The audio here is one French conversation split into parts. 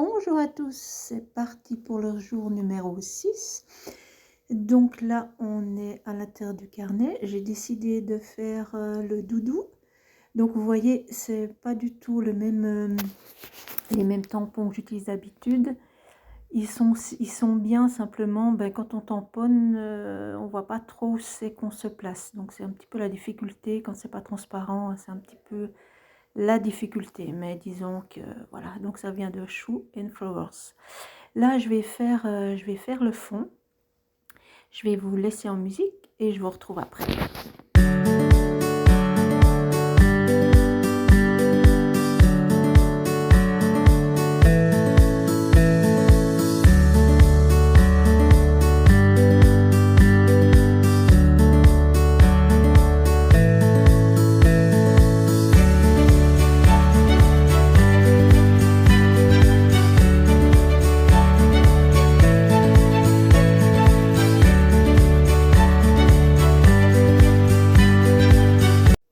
Bonjour à tous, c'est parti pour le jour numéro 6. Donc là, on est à l'intérieur du carnet. J'ai décidé de faire le doudou. Donc vous voyez, c'est pas du tout les mêmes tampons que j'utilise d'habitude. Ils sont bien, simplement, quand on tamponne, on voit pas trop où c'est qu'on se place. Donc c'est un petit peu la difficulté, quand c'est pas transparent, c'est un petit peu la difficulté, mais disons que voilà, donc ça vient de Shoe and Flowers. Là je vais faire le fond, je vais vous laisser en musique et je vous retrouve après.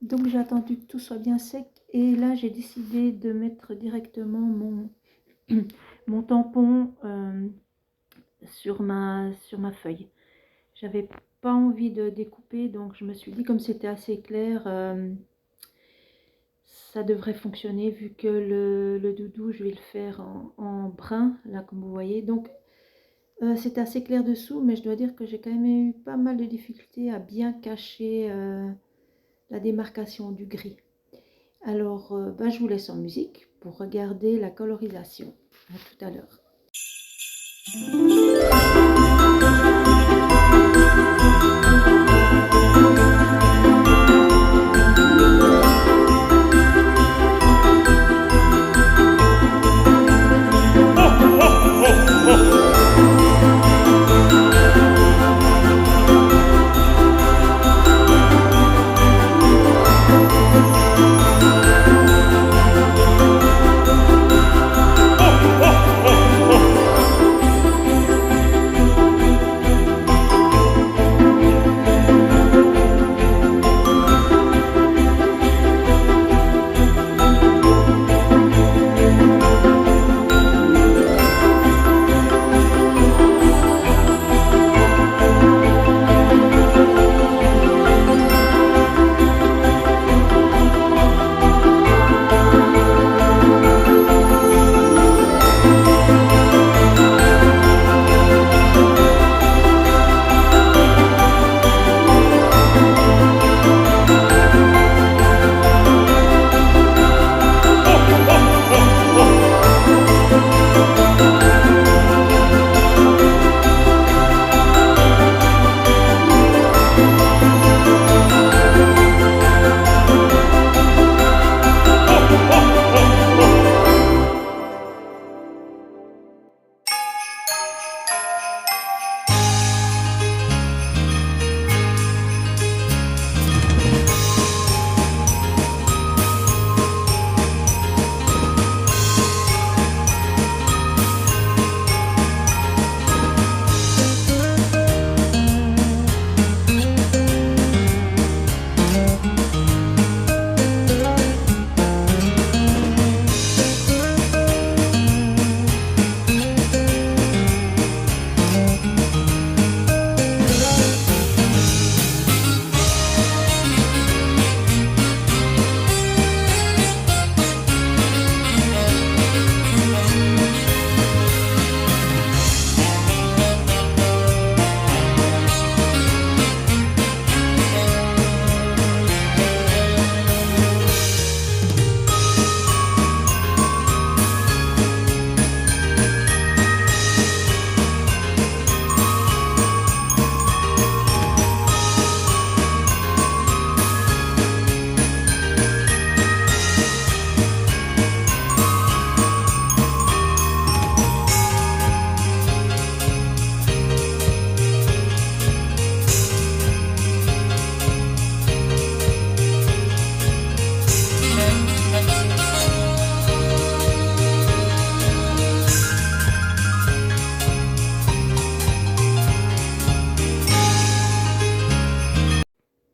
Donc j'ai attendu que tout soit bien sec et là j'ai décidé de mettre directement mon tampon sur ma feuille. J'avais pas envie de découper, donc je me suis dit, comme c'était assez clair, ça devrait fonctionner vu que le doudou je vais le faire en brun là comme vous voyez. Donc c'est assez clair dessous, mais je dois dire que j'ai quand même eu pas mal de difficultés à bien cacher la démarcation du gris. Alors je vous laisse en musique pour regarder la colorisation. À tout à l'heure.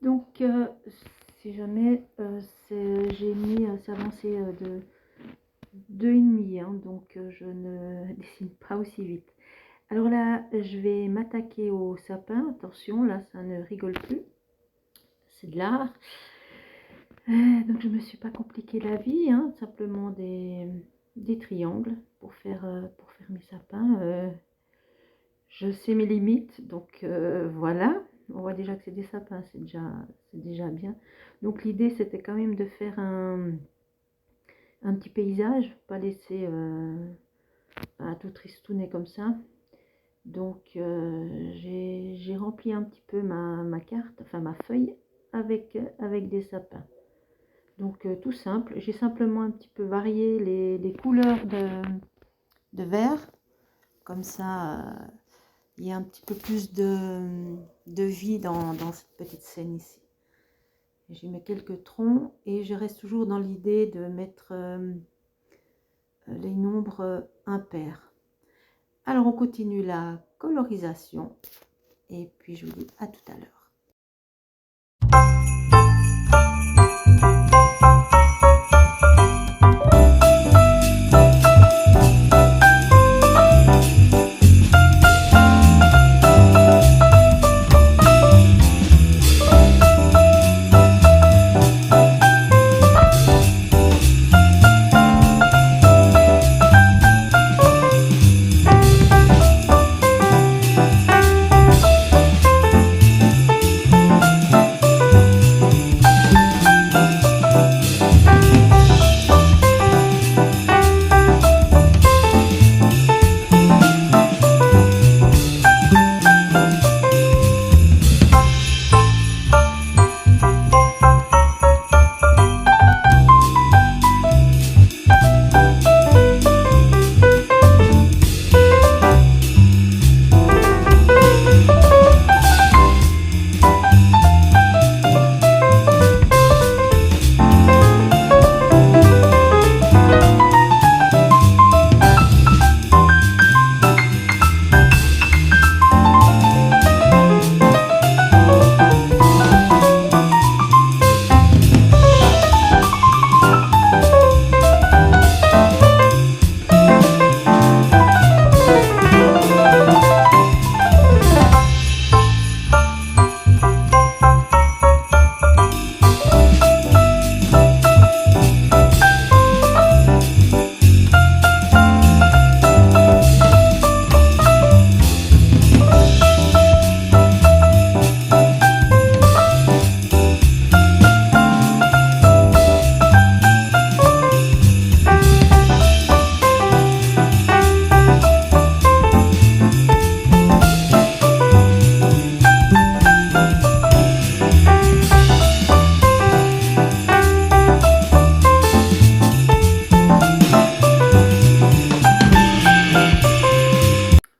Donc si jamais j'ai mis, c'est avancé 2,5, hein, donc je ne dessine pas aussi vite. Alors là, je vais m'attaquer au sapin. Attention, là, ça ne rigole plus. C'est de l'art. Donc je me suis pas compliqué la vie, hein, simplement des triangles pour faire mes sapins. Je sais mes limites, donc voilà. On voit déjà que c'est des sapins, c'est déjà bien. Donc l'idée, c'était quand même de faire un petit paysage, pas laisser tout tristounet comme ça. Donc j'ai rempli un petit peu ma carte, enfin ma feuille, avec des sapins. Donc tout simple, j'ai simplement un petit peu varié les couleurs de vert, comme ça il y a un petit peu plus de vie dans cette petite scène ici. J'y mets quelques troncs et je reste toujours dans l'idée de mettre les nombres impairs. Alors on continue la colorisation et puis je vous dis à tout à l'heure.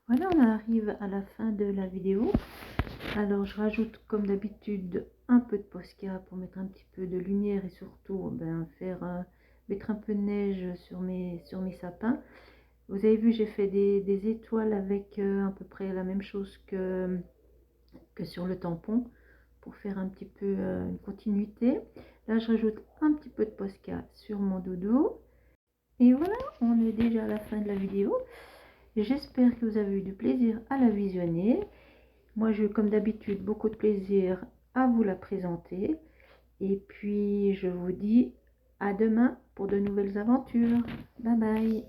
Voilà, on arrive à la fin de la vidéo. Alors je rajoute comme d'habitude un peu de Posca pour mettre un petit peu de lumière et surtout mettre un peu de neige sur mes sapins. Vous avez vu, j'ai fait des étoiles avec à peu près la même chose que sur le tampon pour faire un petit peu une continuité. Là je rajoute un petit peu de Posca sur mon doudou. Et voilà, on est déjà à la fin de la vidéo. J'espère que vous avez eu du plaisir à la visionner. Moi, j'ai eu comme d'habitude beaucoup de plaisir à vous la présenter. Et puis, je vous dis à demain pour de nouvelles aventures. Bye bye.